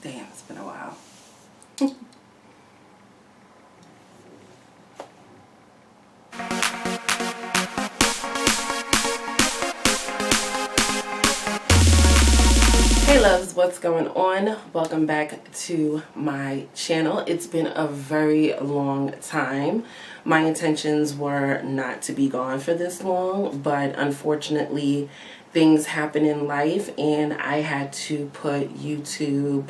Damn, it's been a while. Hey loves, what's going on? Welcome back to my channel. It's been a very long time. My intentions were not to be gone for this long, but unfortunately things happen in life and I had to put YouTube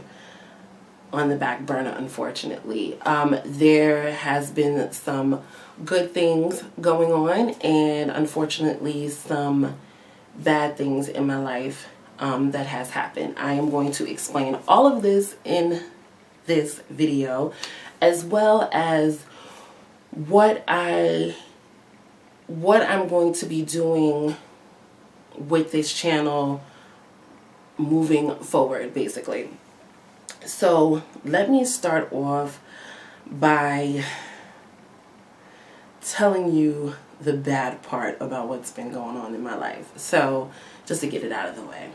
on the back burner, unfortunately. There has been some good things going on and unfortunately some bad things in my life that has happened. I am going to explain all of this in this video, as well as what I'm going to be doing with this channel moving forward, basically. So let me start off by telling you the bad part about what's been going on in my life. So just to get it out of the way.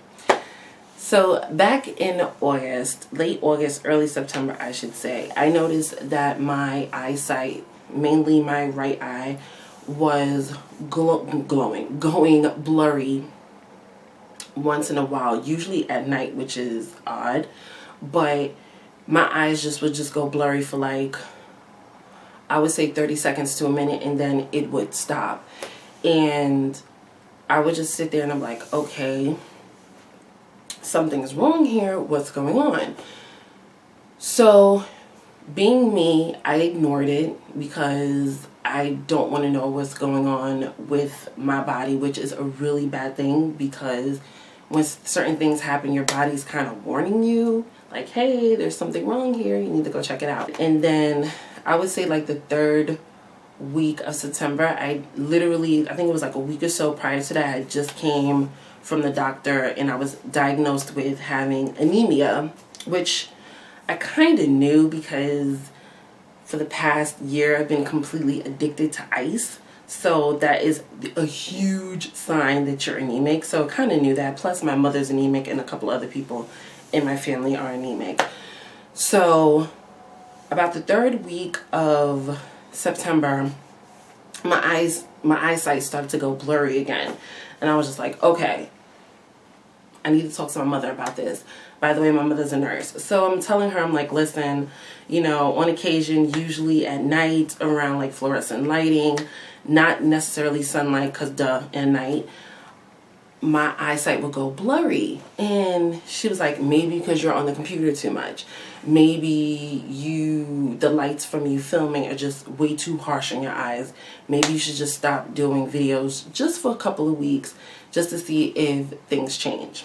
So back in August, late August, early September, I should say, I noticed that my eyesight, mainly my right eye, was going blurry once in a while, usually at night, which is odd. But my eyes would just go blurry for like, I would say 30 seconds to a minute, and then it would stop. And I would just sit there and I'm like, okay, something's wrong here. What's going on? So being me, I ignored it because I don't want to know what's going on with my body, which is a really bad thing because when certain things happen, your body's kind of warning you like, hey, there's something wrong here. You need to go check it out. And then I would say like the third week of September, I think it was like a week or so prior to that, I just came from the doctor and I was diagnosed with having anemia, which I kind of knew because for the past year I've been completely addicted to ice. So that is a huge sign that you're anemic. So I kind of knew that. Plus my mother's anemic and a couple other people in my family are anemic. So about the third week of September, my eyesight started to go blurry again. And I was just like, okay, I need to talk to my mother about this. By the way, my mother's a nurse. So I'm telling her, I'm like, listen, you know, on occasion, usually at night around like fluorescent lighting, not necessarily sunlight, because at night, my eyesight will go blurry. And she was like, maybe because you're on the computer too much. Maybe the lights from you filming are just way too harsh on your eyes. Maybe you should just stop doing videos just for a couple of weeks just to see if things change.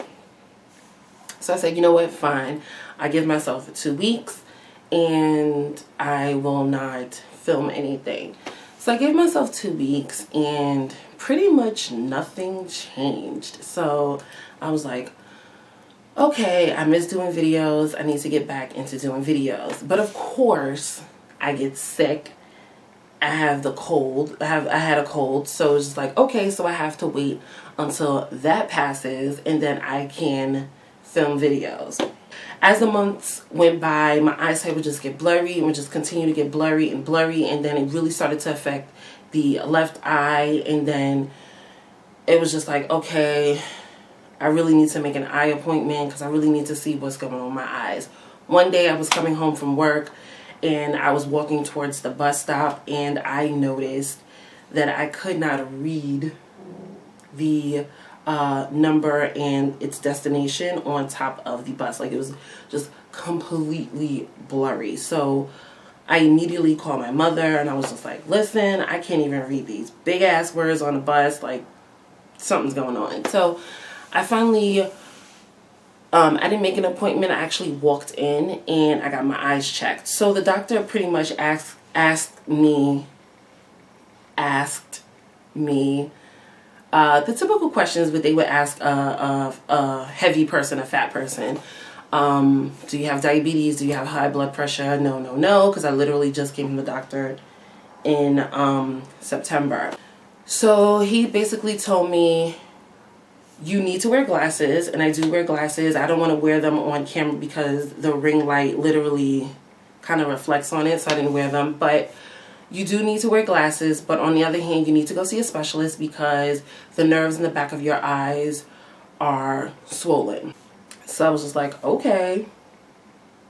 So I said, you know what, fine. I give myself 2 weeks and I will not film anything. So I gave myself 2 weeks and pretty much nothing changed. So I was like, okay, I miss doing videos. I need to get back into doing videos. But of course, I get sick. I have the cold. I had a cold. So it's just like, okay, so I have to wait until that passes and then I can film videos. As the months went by, my eyesight would just get blurry and would just continue to get blurry, and then it really started to affect the left eye, and then it was just like, okay, I really need to make an eye appointment because I really need to see what's going on with my eyes. One day I was coming home from work and I was walking towards the bus stop and I noticed that I could not read the number and its destination on top of the bus. Like, it was just completely blurry. So I immediately called my mother and I was just like, listen, I can't even read these big ass words on the bus. Like, something's going on. So I finally I didn't make an appointment. I actually walked in and I got my eyes checked. So the doctor pretty much asked me the typical questions that they would ask a heavy person, a fat person. Do you have diabetes? Do you have high blood pressure? No, because I literally just came from the doctor in September. So he basically told me you need to wear glasses, and I do wear glasses. I don't want to wear them on camera because the ring light literally kind of reflects on it, so I didn't wear them. But you do need to wear glasses, but on the other hand, you need to go see a specialist because the nerves in the back of your eyes are swollen. So I was just like, okay,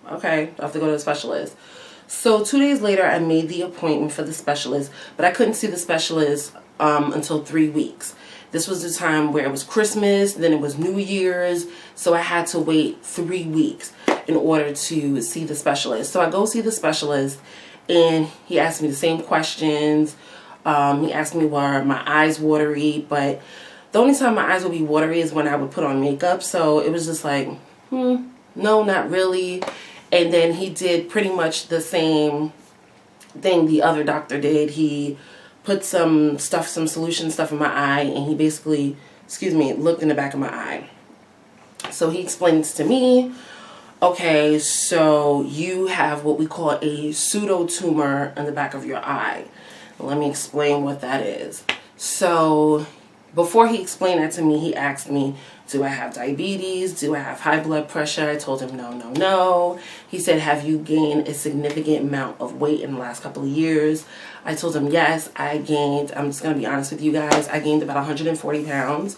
I have to go to the specialist. So 2 days later, I made the appointment for the specialist, but I couldn't see the specialist until 3 weeks. This was the time where it was Christmas, then it was New Year's, so I had to wait 3 weeks in order to see the specialist. So I go see the specialist, and he asked me the same questions. He asked me were my eyes watery, but the only time my eyes would be watery is when I would put on makeup. So it was just like, no, not really. And then he did pretty much the same thing the other doctor did. He put some solution stuff in my eye, and he basically, looked in the back of my eye. So he explains to me, okay, so you have what we call a pseudo tumor in the back of your eye. Let me explain what that is. So before he explained that to me, he asked me, do I have diabetes? Do I have high blood pressure? I told him no. He said, have you gained a significant amount of weight in the last couple of years? I told him, yes, I gained, I'm just going to be honest with you guys, I gained about 140 pounds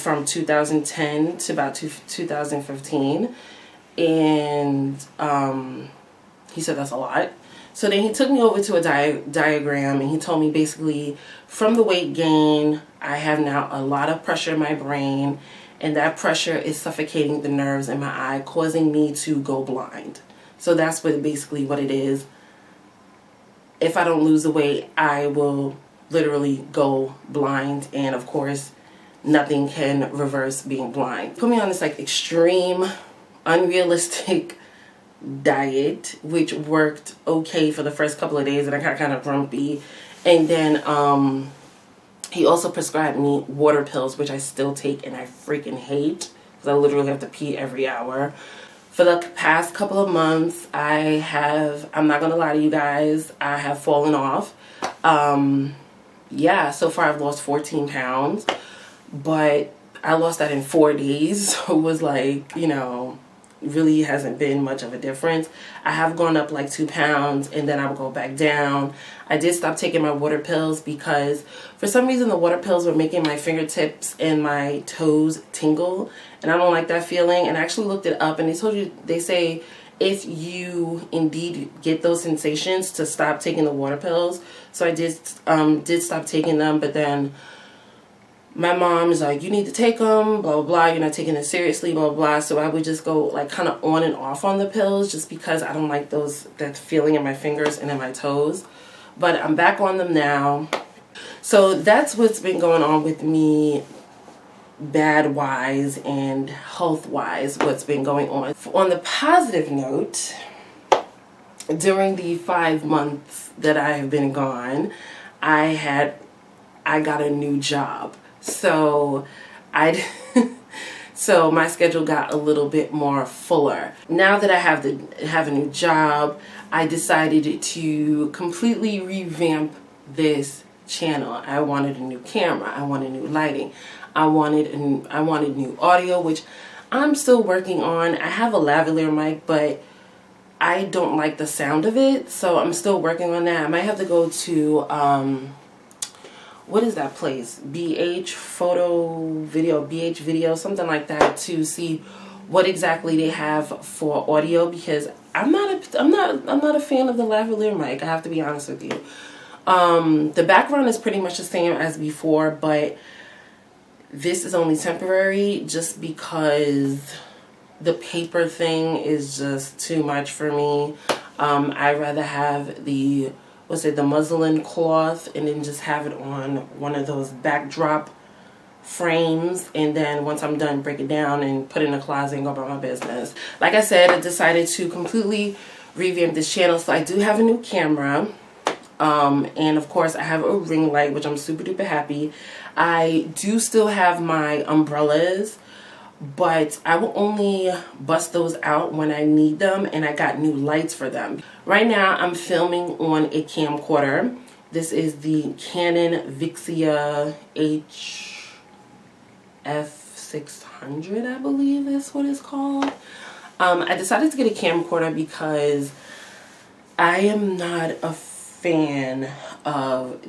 from 2010 to about 2015. And he said that's a lot. So then he took me over to a diagram, and he told me basically from the weight gain, I have now a lot of pressure in my brain, and that pressure is suffocating the nerves in my eye, causing me to go blind. So that's basically what it is. If I don't lose the weight, I will literally go blind, and of course, nothing can reverse being blind. Put me on this like extreme, unrealistic diet, which worked okay for the first couple of days, and I got kind of grumpy. And then he also prescribed me water pills, which I still take and I freaking hate because I literally have to pee every hour. For the past couple of months, I'm not gonna lie to you guys, I have fallen off. Yeah, so far I've lost 14 pounds, but I lost that in 4 days, so it was like, really hasn't been much of a difference. I have gone up like 2 pounds, and then I will go back down. I did stop taking my water pills because for some reason the water pills were making my fingertips and my toes tingle, and I don't like that feeling. And I actually looked it up, and they say if you indeed get those sensations to stop taking the water pills. So I did stop taking them, but then my mom is like, you need to take them, blah, blah, blah. You're not taking it seriously, blah, blah, blah. So I would just go like kind of on and off on the pills just because I don't like that feeling in my fingers and in my toes. But I'm back on them now. So that's what's been going on with me bad-wise and health-wise, what's been going on. On the positive note, during the 5 months that I have been gone, I got a new job. So so my schedule got a little bit more fuller. Now that I have a new job, I decided to completely revamp this channel. I wanted a new camera. I wanted new lighting. I wanted new audio, which I'm still working on. I have a lavalier mic, but I don't like the sound of it, so I'm still working on that. I might have to go to what is that place? BH Video, something like that, to see what exactly they have for audio, because I'm not a fan of the lavalier mic. I have to be honest with you. The background is pretty much the same as before, but this is only temporary just because the paper thing is just too much for me. I'd rather have the muslin cloth and then just have it on one of those backdrop frames, and then once I'm done, break it down and put it in a closet and go about my business. Like I said, I decided to completely revamp this channel, so I do have a new camera. And of course I have a ring light, which I'm super duper happy. I do still have my umbrellas, but I will only bust those out when I need them, and I got new lights for them. Right now I'm filming on a camcorder. This is the Canon Vixia F600, I believe is what it's called. I decided to get a camcorder because I am not a fan of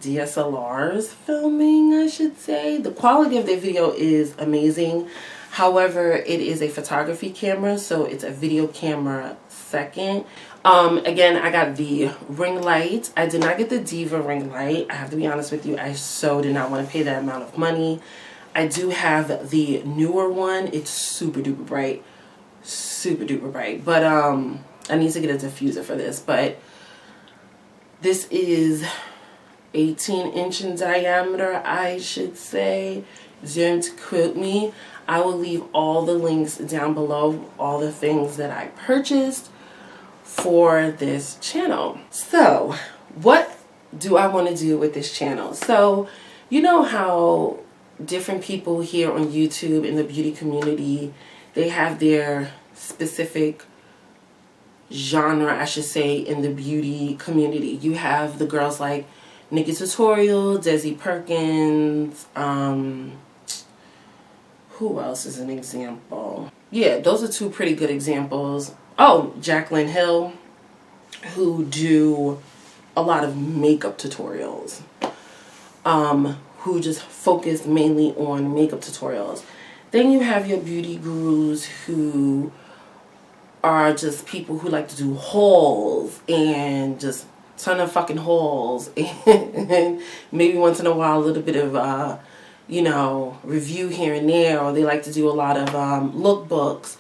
DSLRs filming, I should say. The quality of their video is amazing. However, it is a photography camera, so it's a video camera second. Again, I got the ring light. I did not get the Diva ring light. I have to be honest with you, I so did not want to pay that amount of money. I do have the newer one. It's super duper bright. Super duper bright. But I need to get a diffuser for this. But this is 18 inch in diameter, I should say. Don't quote me. I will leave all the links down below, all the things that I purchased for this channel. So what do I want to do with this channel? So you know how different people here on YouTube in the beauty community, they have their specific genre, I should say, in the beauty community. You have the girls like Nikki Tutorial, Desi Perkins, who else is an example? Yeah, those are two pretty good examples. Oh, Jaclyn Hill, who do a lot of makeup tutorials, who just focus mainly on makeup tutorials. Then you have your beauty gurus who are just people who like to do hauls and just ton of fucking hauls and maybe once in a while a little bit of you know, review here and there, or they like to do a lot of lookbooks.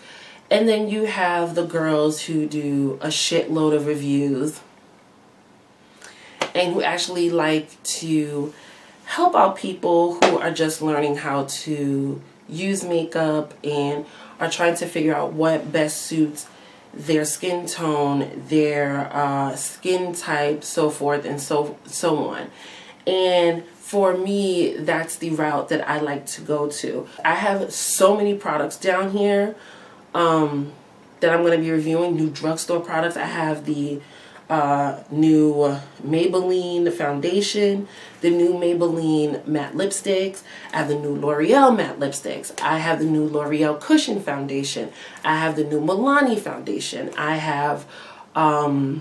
And then you have the girls who do a shitload of reviews and who actually like to help out people who are just learning how to use makeup and are trying to figure out what best suits their skin tone, their skin type, so forth and so on. And for me, that's the route that I like to go to. I have so many products down here that I'm going to be reviewing, new drugstore products. I have the new Maybelline foundation, the new Maybelline matte lipsticks. I have the new L'Oreal matte lipsticks. I have the new L'Oreal cushion foundation. I have the new Milani foundation. I have the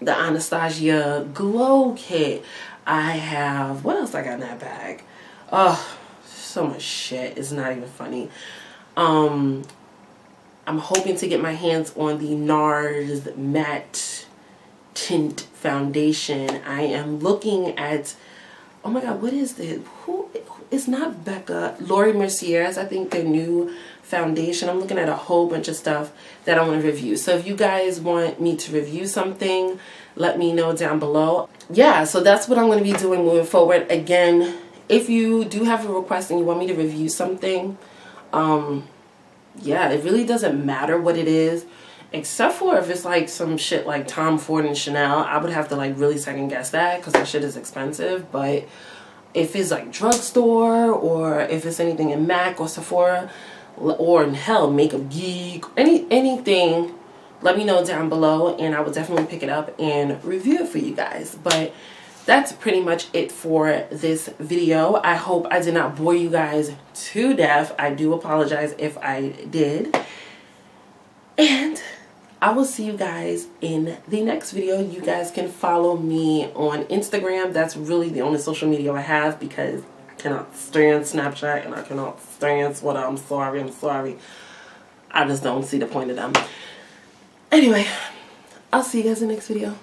Anastasia glow kit. I have, what else I got in that bag? Oh, so much shit. It's not even funny. I'm hoping to get my hands on the NARS matte tint foundation. I am looking at, oh my god, what is this? Who? It's not Becca. Laura Mercier's, I think, their new foundation. I'm looking at a whole bunch of stuff that I want to review. So if you guys want me to review something, let me know down below. Yeah, so that's what I'm going to be doing moving forward. Again, if you do have a request and you want me to review something, yeah, it really doesn't matter what it is, except for if it's like some shit like Tom Ford and Chanel. I would have to like really second guess that because that shit is expensive. But if it's like drugstore, or if it's anything in MAC or Sephora, or in hell, Makeup Geek, anything, let me know down below and I will definitely pick it up and review it for you guys. But that's pretty much it for this video. I hope I did not bore you guys to death. I do apologize if I did. And I will see you guys in the next video. You guys can follow me on Instagram. That's really the only social media I have because I cannot stand Snapchat and I cannot stand Twitter. I'm sorry. I just don't see the point of them. Anyway, I'll see you guys in the next video.